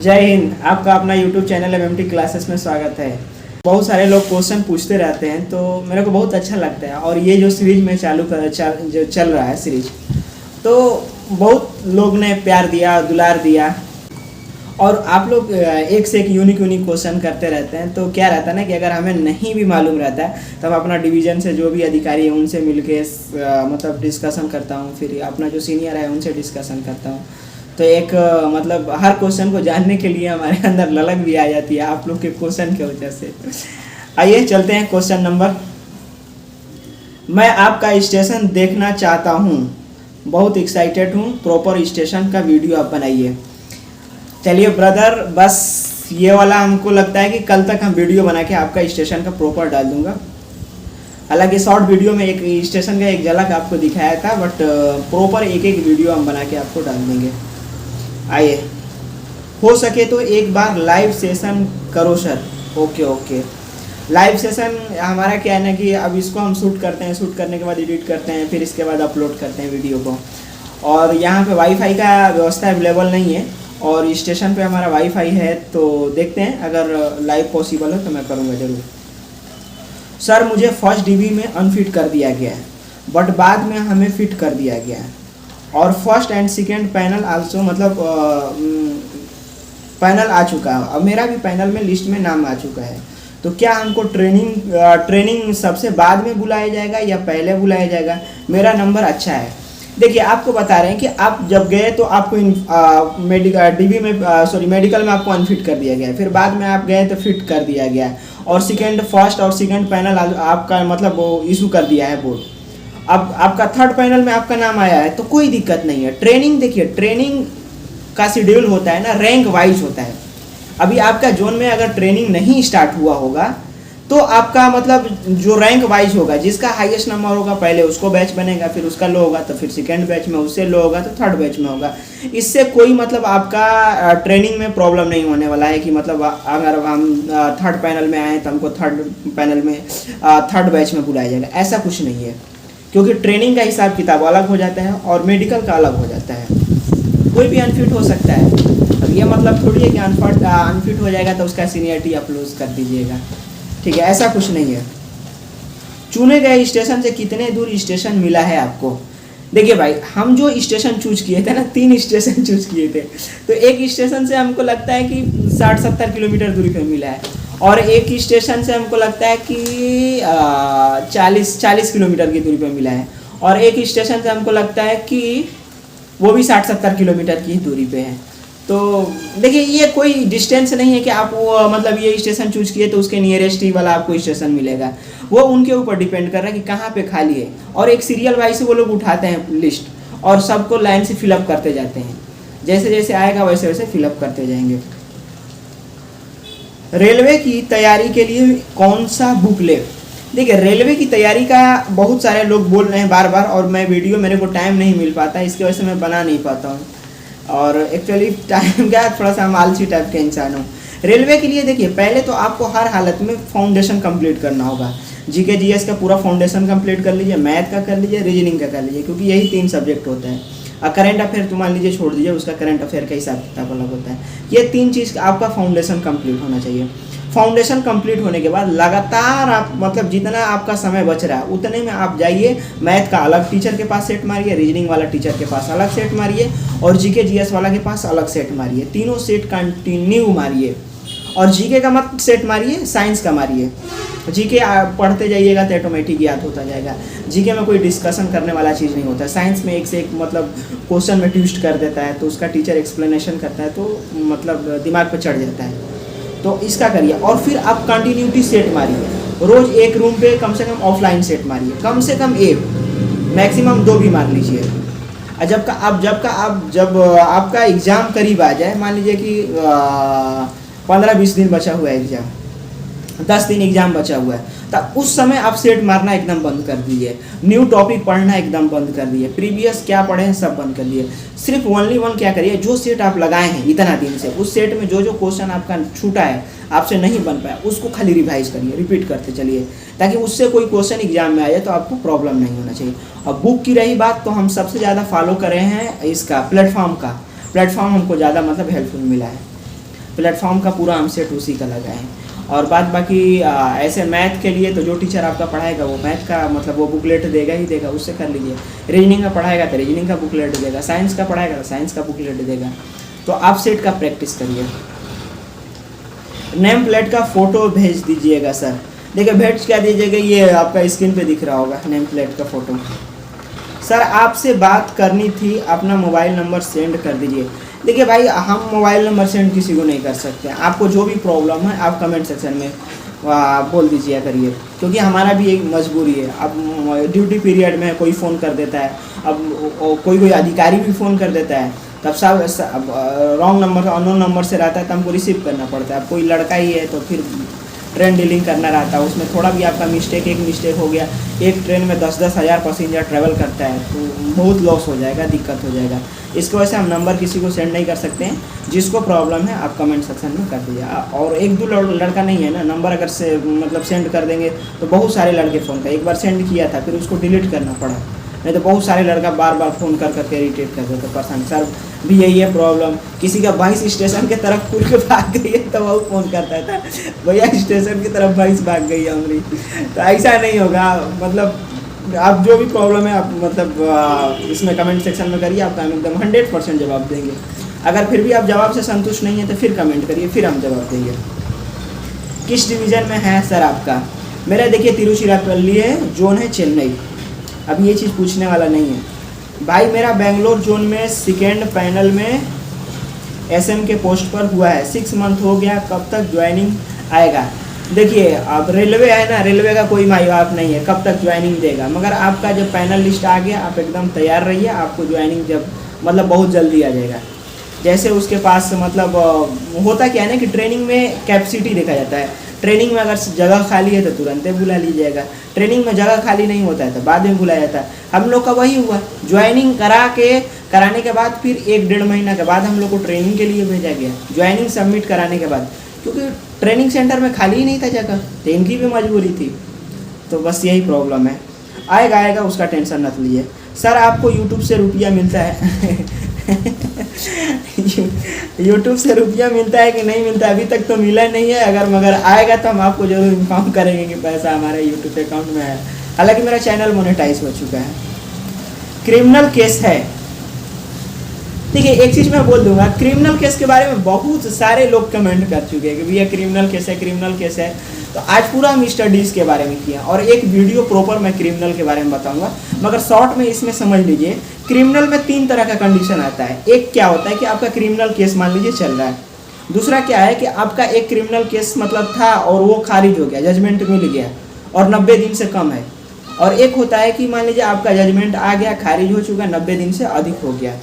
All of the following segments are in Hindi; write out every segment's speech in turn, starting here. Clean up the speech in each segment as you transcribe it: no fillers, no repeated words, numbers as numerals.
जय हिंद। आपका अपना YouTube चैनल एमएमटी क्लासेस में स्वागत है। बहुत सारे लोग क्वेश्चन पूछते रहते हैं तो मेरे को बहुत अच्छा लगता है। और ये जो सीरीज में जो चल रहा है सीरीज, तो बहुत लोग ने प्यार दिया, दुलार दिया। और आप लोग एक से एक यूनिक क्वेश्चन करते रहते हैं। तो क्या रहता है ना कि अगर हमें नहीं भी मालूम रहता है तब अपना डिवीज़न से जो भी अधिकारी है उनसे मिलके मतलब डिस्कशन करता हूँ। फिर अपना जो सीनियर है उनसे डिस्कशन करता हूँ। तो एक मतलब हर क्वेश्चन को जानने के लिए हमारे अंदर ललक भी आ जाती है आप लोग के क्वेश्चन की वजह से। आइए चलते हैं क्वेश्चन नंबर। मैं आपका स्टेशन देखना चाहता हूँ, बहुत एक्साइटेड हूँ, प्रॉपर स्टेशन का वीडियो आप बनाइए। चलिए ब्रदर, बस ये वाला हमको लगता है कि कल तक हम वीडियो बना के आपका स्टेशन का प्रॉपर डाल दूंगा। हालांकि शॉर्ट वीडियो में एक स्टेशन का एक झलक आपको दिखाया था, बट प्रॉपर एक एक वीडियो हम बना के आपको डाल देंगे। आइए, हो सके तो एक बार लाइव सेशन करो सर। ओके। लाइव सेशन हमारा क्या है ना कि अब इसको हम शूट करते हैं, शूट करने के बाद एडिट करते हैं, फिर इसके बाद अपलोड करते हैं वीडियो को। और यहाँ पे वाईफाई का व्यवस्था अवेलेबल नहीं है और स्टेशन पे हमारा वाईफाई है, तो देखते हैं अगर लाइव पॉसिबल हो तो मैं करूँगा ज़रूर। सर मुझे फर्स्ट डीबी में अनफिट कर दिया गया है, बट बाद में हमें फिट कर दिया गया है। और first and second panel also, मतलब पैनल आ चुका है। अब मेरा भी पैनल में लिस्ट में नाम आ चुका है। तो क्या हमको ट्रेनिंग सबसे बाद में बुलाया जाएगा या पहले बुलाया जाएगा? मेरा नंबर अच्छा है। देखिए, आपको बता रहे हैं कि आप जब गए तो आपको मेडिकल में आपको अनफिट कर दिया गया, फिर बाद में आप गए तो फिट कर दिया गया, और फर्स्ट और सेकेंड पैनल आपका मतलब वो इशू कर दिया है बोर्ड। अब आपका थर्ड पैनल में आपका नाम आया है तो कोई दिक्कत नहीं है। ट्रेनिंग, देखिए ट्रेनिंग का शेड्यूल होता है ना, रैंक वाइज होता है। अभी आपका जोन में अगर ट्रेनिंग नहीं स्टार्ट हुआ होगा तो आपका मतलब जो रैंक वाइज होगा, जिसका हाईएस्ट नंबर होगा पहले उसको बैच बनेगा, फिर उसका लो होगा तो फिर सेकेंड बैच में, उससे लो होगा तो थर्ड बैच में होगा। इससे कोई मतलब आपका ट्रेनिंग में प्रॉब्लम नहीं होने वाला है कि मतलब अगर हम थर्ड पैनल में आए तो हमको थर्ड पैनल में थर्ड बैच में बुलाया जाएगा, ऐसा कुछ नहीं है। क्योंकि ट्रेनिंग का हिसाब किताब अलग हो जाता है और मेडिकल का अलग हो जाता है। कोई भी अनफिट हो सकता है। अब ये मतलब थोड़ी है कि अनफिट हो जाएगा तो उसका सीनियरिटी आप लूज कर दीजिएगा, ठीक है, ऐसा कुछ नहीं है। चुने गए स्टेशन से कितने दूर स्टेशन मिला है आपको? देखिए भाई, हम जो स्टेशन चूज किए थे ना, 3 स्टेशन चूज किए थे, तो एक स्टेशन से हमको लगता है कि 60-70 किलोमीटर दूरी पे मिला है, और एक स्टेशन से हमको लगता है कि 40 किलोमीटर की दूरी पे मिला है, और एक स्टेशन से हमको लगता है कि वो भी 60-70 किलोमीटर की दूरी पे है। तो देखिए, ये कोई डिस्टेंस नहीं है कि आप वो मतलब ये स्टेशन चूज किए तो उसके नियरेस्ट ही वाला आपको स्टेशन मिलेगा। वो उनके ऊपर डिपेंड कर रहा है कि कहाँ पे खाली है, और एक सीरियल वाइज से वो लोग उठाते हैं लिस्ट और सबको लाइन से फिलअप करते जाते हैं। जैसे जैसे आएगा वैसे वैसे फिलअप करते जाएंगे। रेलवे की तैयारी के लिए कौन सा बुक ले? देखिए, रेलवे की तैयारी का बहुत सारे लोग बोल रहे हैं बार बार, और मैं वीडियो, मेरे को टाइम नहीं मिल पाता, इसकी वजह से मैं बना नहीं पाता हूँ। और एक्चुअली टाइम क्या, थोड़ा सा हम आलसी टाइप के इंसान हूँ। रेलवे के लिए देखिए, पहले तो आपको हर हालत में फाउंडेशन कंप्लीट करना होगा। जीके जीएस का पूरा फाउंडेशन कंप्लीट कर लीजिए, मैथ का कर लीजिए, रीजनिंग का कर लीजिए, क्योंकि यही 3 सब्जेक्ट होते हैं। करंट अफेयर तो मान लीजिए छोड़ दीजिए, उसका करंट अफेयर का हिसाब किताब अलग होता है। ये 3 चीज़ आपका फाउंडेशन कंप्लीट होना चाहिए। फाउंडेशन कंप्लीट होने के बाद लगातार आप मतलब जितना आपका समय बच रहा है उतने में आप जाइए, मैथ का अलग टीचर के पास सेट मारिए, रीजनिंग वाला टीचर के पास अलग सेट मारिए, और जीके जीएस वाला के पास अलग सेट मारिए। तीनों सेट कंटिन्यू मारिए, और जीके का मत सेट मारिए, साइंस का मारिए। जीके पढ़ते जाइएगा तो ऑटोमेटिक याद होता जाएगा। जीके में कोई डिस्कशन करने वाला चीज़ नहीं होता। साइंस में एक से एक मतलब क्वेश्चन में ट्विस्ट कर देता है, तो उसका टीचर एक्सप्लेनेशन करता है तो मतलब दिमाग पर चढ़ जाता है। तो इसका करिए, और फिर आप कंटिन्यूटी सेट मारिए। रोज एक रूम पे कम से कम ऑफलाइन सेट मारिए, कम से कम 1, मैक्सिमम 2 भी मार लीजिए। जब आपका एग्ज़ाम करीब आ जाए, मान लीजिए कि 15-20 दिन बचा हुआ है एग्ज़ाम, 10 दिन एग्जाम बचा हुआ है, तब उस समय आप सेट मारना एकदम बंद कर दीजिए। न्यू टॉपिक पढ़ना एकदम बंद कर दिए, प्रीवियस क्या पढ़े हैं सब बंद कर दिए। सिर्फ ओनली वन क्या करिए, जो सेट आप लगाए हैं इतना दिन से, उस सेट में जो जो क्वेश्चन आपका छूटा है, आपसे नहीं बन पाया, उसको खाली रिवाइज करिए, रिपीट करते चलिए, ताकि उससे कोई क्वेश्चन एग्जाम में आ जाए तो आपको प्रॉब्लम नहीं होना चाहिए। अब बुक की रही बात, तो हम सबसे ज़्यादा फॉलो कर रहे हैं इसका प्लेटफॉर्म हमको ज़्यादा मतलब हेल्पफुल मिला है। प्लेटफॉर्म का पूरा हम सेट उसी का लगाए हैं। और बात बाकी ऐसे मैथ के लिए तो जो टीचर आपका पढ़ाएगा वो मैथ का मतलब वो बुकलेट देगा ही देगा, उससे कर लीजिए। रीजनिंग का पढ़ाएगा तो रीजनिंग का बुकलेट देगा, साइंस का पढ़ाएगा तो साइंस का बुकलेट देगा। तो आप सेट का प्रैक्टिस करिए। नेम प्लेट का फ़ोटो भेज दीजिएगा सर। देखिए भेज क्या दीजिएगा, ये आपका स्क्रीन पे दिख रहा होगा नेम प्लेट का फ़ोटो। सर आपसे बात करनी थी, अपना मोबाइल नंबर सेंड कर दीजिए। देखिए भाई हम मोबाइल नंबर सेंड किसी को नहीं कर सकते। आपको जो भी प्रॉब्लम है आप कमेंट सेक्शन में बोल दीजिए करिए, क्योंकि हमारा भी एक मजबूरी है। अब ड्यूटी पीरियड में कोई फ़ोन कर देता है, अब कोई अधिकारी भी फ़ोन कर देता है, तब सब रॉन्ग नंबर अननोन नंबर से रहता है तो हमको रिसीव करना पड़ता है। अब कोई लड़का ही है तो फिर ट्रेन डीलिंग करना रहता है, उसमें थोड़ा भी आपका एक मिस्टेक हो गया, एक ट्रेन में 10-10 हज़ार पैसेंजर ट्रैवल करता है तो बहुत लॉस हो जाएगा, दिक्कत हो जाएगा। इसकी वजह से हम नंबर किसी को सेंड नहीं कर सकते हैं। जिसको प्रॉब्लम है आप कमेंट सेक्शन में कर दीजिए। और एक दो लड़का नहीं है ना, नंबर अगर से मतलब सेंड कर देंगे तो बहुत सारे लड़के फ़ोन का एक बार सेंड किया था फिर उसको डिलीट करना पड़ा, नहीं तो बहुत सारे लड़का बार बार फ़ोन कर करके इरिटेट कर देते परेशान। सर भी यही है प्रॉब्लम, किसी का भैंस स्टेशन की तरफ खुल के भाग गई है तो वो फ़ोन करता था भैया स्टेशन की तरफ भैंस भाग गई है हमारी। तो ऐसा नहीं होगा, मतलब आप जो भी प्रॉब्लम है आप मतलब इसमें कमेंट सेक्शन में करिए, आपका हम एकदम 100% जवाब देंगे। अगर फिर भी आप जवाब से संतुष्ट नहीं है तो फिर कमेंट करिए, फिर हम जवाब देंगे। किस डिवीज़न में है सर आपका? मेरा देखिए तिरुचिरापल्ली है, जोन है चेन्नई। अब ये चीज़ पूछने वाला नहीं है भाई। मेरा बेंगलोर जोन में सेकेंड पैनल में एसएम के पोस्ट पर हुआ है, 6 मंथ हो गया, कब तक ज्वाइनिंग आएगा? देखिए अब रेलवे है ना, रेलवे का कोई माई बाप नहीं है कब तक ज्वाइनिंग देगा, मगर आपका जब पैनल लिस्ट आ गया आप एकदम तैयार रहिए, आपको ज्वाइनिंग जब मतलब बहुत जल्दी आ जाएगा। जैसे उसके पास मतलब होता क्या है ना कि ट्रेनिंग में कैपेसिटी देखा जाता है। ट्रेनिंग में अगर जगह खाली है तो तुरंत ही बुला लीजिएगा, ट्रेनिंग में जगह खाली नहीं होता है तो बाद में बुलाया जाता है। हम लोग का वही हुआ, ज्वाइनिंग कराने के बाद फिर 1-1.5 महीना के बाद हम लोग को ट्रेनिंग के लिए भेजा गया, ज्वाइनिंग सबमिट कराने के बाद, क्योंकि ट्रेनिंग सेंटर में खाली ही नहीं था जगह, तो इनकी भी मजबूरी थी। तो बस यही प्रॉब्लम है, आएगा उसका टेंशन मत लीजिए। सर आपको यूट्यूब से रुपया मिलता है यूट्यूब से रुपया मिलता है कि नहीं मिलता है? अभी तक तो मिला नहीं है, अगर मगर आएगा तो हम आपको जरूर इन्फॉर्म करेंगे कि पैसा हमारे यूट्यूब अकाउंट में है। हालांकि मेरा चैनल मोनेटाइज हो चुका है। क्रिमिनल केस है, देखिए एक चीज़ मैं बोल दूंगा, क्रिमिनल केस के बारे में बहुत सारे लोग कमेंट कर चुके हैं कि भैया क्रिमिनल केस है, क्रिमिनल केस है। तो आज पूरा हम स्टडीज़ के बारे में किया और एक वीडियो प्रॉपर मैं क्रिमिनल के बारे में बताऊंगा, मगर शॉर्ट में इसमें समझ लीजिए क्रिमिनल में 3 तरह का कंडीशन आता है। एक क्या होता है कि आपका क्रिमिनल केस मान लीजिए चल रहा है, दूसरा क्या है कि आपका एक क्रिमिनल केस मतलब था और वो खारिज हो गया, जजमेंट मिल गया और 90 दिन से कम है, और एक होता है कि मान लीजिए आपका जजमेंट आ गया, खारिज हो चुका, 90 दिन से अधिक हो गया।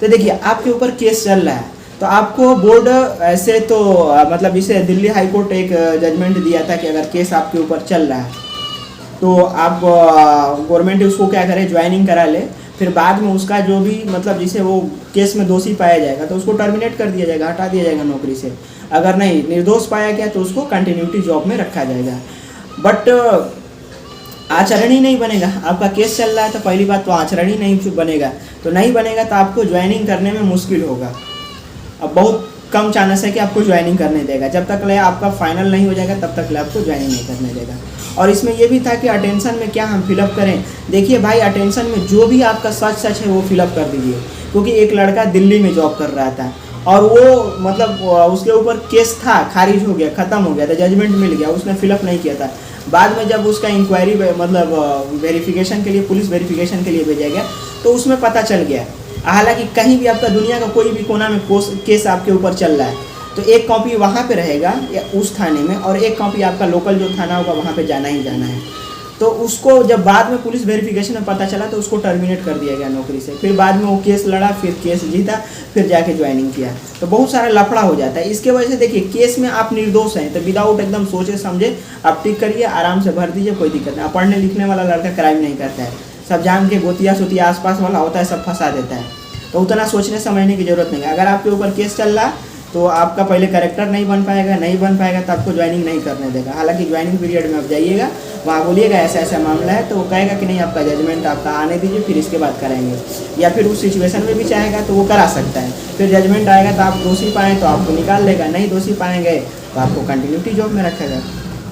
तो देखिए आपके ऊपर केस चल रहा है तो आपको बोर्ड ऐसे तो मतलब इसे दिल्ली हाई कोर्ट एक जजमेंट दिया था कि अगर केस आपके ऊपर चल रहा है तो आप गवर्नमेंट उसको क्या करे, ज्वाइनिंग करा ले, फिर बाद में उसका जो भी मतलब जिसे वो केस में दोषी पाया जाएगा तो उसको टर्मिनेट कर दिया जाएगा, हटा दिया जाएगा नौकरी से। अगर नहीं निर्दोष पाया गया तो उसको कंटिन्यूटी जॉब में रखा जाएगा। बट आचरण ही नहीं बनेगा, आपका केस चल रहा है तो पहली बात तो आचरण ही नहीं बनेगा, तो नहीं बनेगा तो आपको ज्वाइनिंग करने में मुश्किल होगा। अब बहुत कम चांसेस है कि आपको ज्वाइनिंग करने देगा, जब तक ले आपका फाइनल नहीं हो जाएगा तब तक ले आपको ज्वाइनिंग नहीं करने देगा। और इसमें ये भी था कि अटेंशन में क्या हम फिलअप करें। देखिए भाई अटेंशन में जो भी आपका सच है वो फिलअप कर दीजिए, क्योंकि एक लड़का दिल्ली में जॉब कर रहा था और वो मतलब उसके ऊपर केस था, खारिज हो गया, ख़त्म हो गया था, जजमेंट मिल गया, उसने फिलअप नहीं किया था। बाद में जब उसका इंक्वायरी मतलब वेरिफिकेशन के लिए, पुलिस वेरिफिकेशन के लिए भेजा गया तो उसमें पता चल गया। हालांकि कहीं भी आपका दुनिया का कोई भी कोना में केस आपके ऊपर चल रहा है तो एक कॉपी वहाँ पे रहेगा या उस थाने में, और एक कॉपी आपका लोकल जो थाना होगा वहाँ पे जाना ही जाना है। तो उसको जब बाद में पुलिस वेरिफिकेशन में पता चला तो उसको टर्मिनेट कर दिया गया नौकरी से। फिर बाद में वो केस लड़ा, फिर केस जीता, फिर जाके ज्वाइनिंग किया, तो बहुत सारा लफड़ा हो जाता है। इसके वजह से देखिए केस में आप निर्दोष हैं तो विदाउट एकदम सोचे समझे आप टिक करिए, आराम से भर दीजिए, कोई दिक्कत नहीं। पढ़ने लिखने वाला लड़का क्राइम नहीं करता है, सब जान के गोतिया सोतिया आसपास वाला होता है सब फंसा देता है, तो उतना सोचने समझने की जरूरत नहीं है। अगर आपके ऊपर केस चल रहा तो आपका पहले कैरेक्टर नहीं बन पाएगा तो आपको ज्वाइनिंग नहीं करने देगा। हालांकि ज्वाइनिंग पीरियड में आप जाइएगा, वहाँ बोलिएगा ऐसा ऐसा मामला है, तो वो कहेगा कि नहीं आपका जजमेंट आपका आने दीजिए, फिर इसके बाद कराएंगे। या फिर उस सिचुएशन में भी चाहेगा तो वो करा सकता है। फिर जजमेंट आएगा तो आप दोषी पाएँ तो आपको निकाल लेगा, नहीं दोषी पाएंगे तो आपको कंटिन्यूटी जॉब में रखेगा।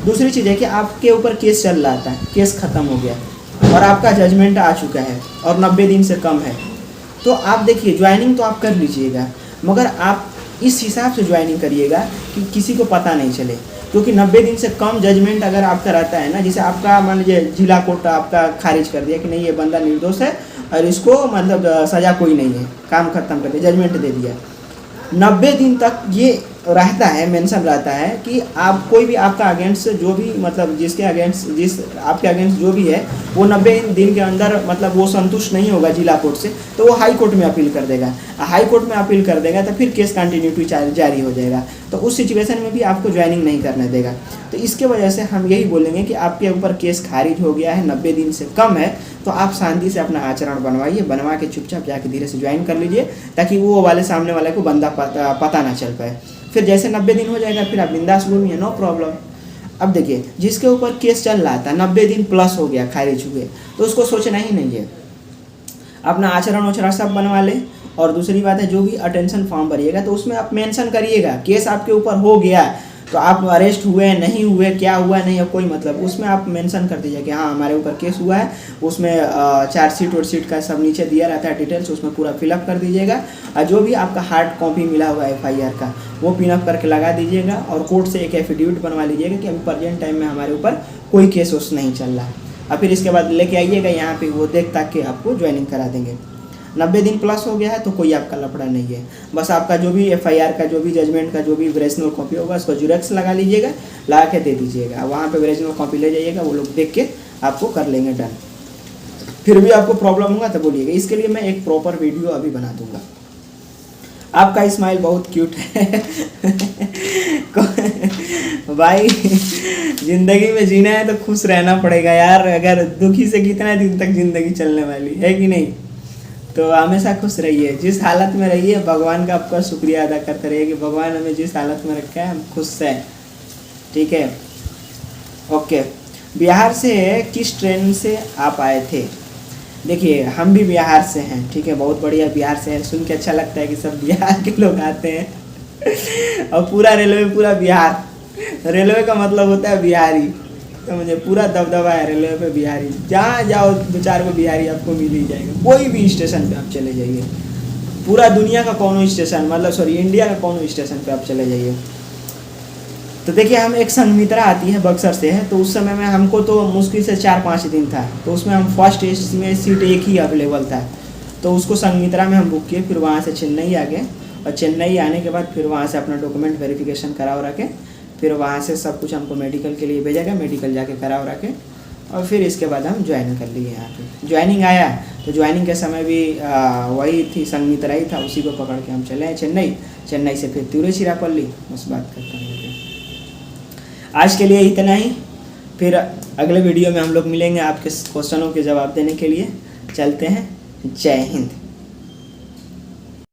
दूसरी चीज़ है कि आपके ऊपर केस चल रहा था, केस ख़त्म हो गया और आपका जजमेंट आ चुका है और 90 दिन से कम है, तो आप देखिए ज्वाइनिंग तो आप कर लीजिएगा, मगर आप इस हिसाब से ज्वाइनिंग करिएगा कि किसी को पता नहीं चले। क्योंकि 90 दिन से कम जजमेंट अगर आपका रहता है ना, जैसे आपका मान लीजिए जिला कोर्ट आपका खारिज कर दिया कि नहीं ये बंदा निर्दोष है और इसको मतलब सज़ा कोई नहीं है, काम खत्म कर दिया, जजमेंट दे दिया, 90 दिन तक ये रहता है, मेंशन रहता है कि आप कोई भी आपका अगेंस्ट जो भी मतलब जिसके अगेंस्ट जिस आपके अगेंस्ट जो भी है वो 90 दिन के अंदर मतलब वो संतुष्ट नहीं होगा जिला कोर्ट से, तो वो हाई कोर्ट में अपील कर देगा। हाई कोर्ट में अपील कर देगा तो फिर केस कंटिन्यूटी जारी हो जाएगा, तो उस सिचुएशन में भी आपको ज्वाइनिंग नहीं करने देगा। तो इसके वजह से हम यही बोलेंगे कि आपके ऊपर केस खारिज हो गया है, 90 दिन से कम है, तो आप शांति से अपना आचरण बनवाइए, बनवा के चुपचाप जाके धीरे से ज्वाइन कर लीजिए, ताकि वो वाले सामने वाले को बंदा पता ना चल पाए। फिर जैसे 90 दिन हो जाएगा फिर आप बिंदास घूमिए, नो प्रॉब्लम। अब देखिए जिसके ऊपर केस चल रहा था 90 दिन प्लस हो गया खारिज हुए, तो उसको सोचना ही नहीं है, अपना आचरण उचरण सब बनवा ले। और दूसरी बात है जो भी अटेंशन फॉर्म भरिएगा तो उसमें आप मेंशन करिएगा केस आपके ऊपर हो गया, तो आप अरेस्ट हुए नहीं हुए, क्या हुआ नहीं है कोई मतलब, उसमें आप मेंशन कर दीजिए कि हाँ हमारे ऊपर केस हुआ है। उसमें चार्जशीट वर्कशीट का सब नीचे दिया रहता है डिटेल्स, उसमें पूरा फिलअप कर दीजिएगा। और जो भी आपका हार्ड कॉपी मिला हुआ है FIR का वो पिनअप करके लगा दीजिएगा और कोर्ट से एक एफिडेविट बनवा लीजिएगा कि अभी प्रेजेंट टाइम में हमारे ऊपर कोई केस उस नहीं चल रहा। और फिर इसके बाद लेके आइएगा यहाँ पे, वो देख ताक के आपको ज्वाइनिंग करा देंगे। 90 दिन प्लस हो गया है तो कोई आपका लफड़ा नहीं है, बस आपका जो भी FIR का जो भी जजमेंट का जो भी ओरिजिनल कॉपी होगा उसको जुरेक्स लगा लीजिएगा, लगा के दे दीजिएगा, वहाँ पे ओरिजिनल कॉपी ले जाइएगा, वो लोग देख के आपको कर लेंगे डन। फिर भी आपको प्रॉब्लम होगा तो बोलिएगा, इसके लिए मैं एक प्रॉपर वीडियो अभी बना दूंगा। आपका स्माइल बहुत क्यूट है भाई जिंदगी में जीना है तो खुश रहना पड़ेगा यार, अगर दुखी से कितना दिन तक जिंदगी चलने वाली है कि नहीं। तो हमेशा खुश रहिए, जिस हालत में रहिए भगवान का आपका शुक्रिया अदा करते रहिए कि भगवान हमें जिस हालत में रखा है हम खुश हैं, ठीक है। ओके, बिहार से किस ट्रेन से आप आए थे? देखिए हम भी बिहार से हैं, ठीक है, बहुत बढ़िया बिहार से है, सुन के अच्छा लगता है कि सब बिहार के लोग आते हैं और पूरा रेलवे पूरा बिहार, रेलवे का मतलब होता है बिहारी, तो मुझे पूरा दबदबा है रेलवे पे बिहारी, जहाँ जाओ 2-4 को बिहारी आपको मिल ही जाएगा, कोई भी स्टेशन पे आप चले जाइए, पूरा दुनिया का कोनो स्टेशन मतलब सॉरी इंडिया का कोनो स्टेशन पे आप चले जाइए। तो देखिए हम एक संघमित्रा आती है बक्सर से है, तो उस समय में हमको तो मुश्किल से 4-5 दिन था, तो उसमें हम फर्स्ट एसी में सीट एक ही अवेलेबल था, तो उसको संघमित्रा में हम बुक किए, फिर वहाँ से चेन्नई आ गए और चेन्नई आने के बाद फिर वहाँ से अपना डॉक्यूमेंट वेरिफिकेशन कराओ रखे, फिर वहाँ से सब कुछ हमको मेडिकल के लिए भेजा गया, मेडिकल जाके कराओ रखे और फिर इसके बाद हम ज्वाइन कर लिए यहाँ पे। ज्वाइनिंग आया तो ज्वाइनिंग के समय भी वही थी, संघमित्रा ही था, उसी को पकड़ के हम चले हैं चेन्नई से फिर तिरुचिरापल्ली, बस बात करते हैं। आज के लिए इतना ही, फिर अगले वीडियो में हम लोग मिलेंगे आपके क्वेश्चनों के जवाब देने के लिए। चलते हैं, जय हिंद।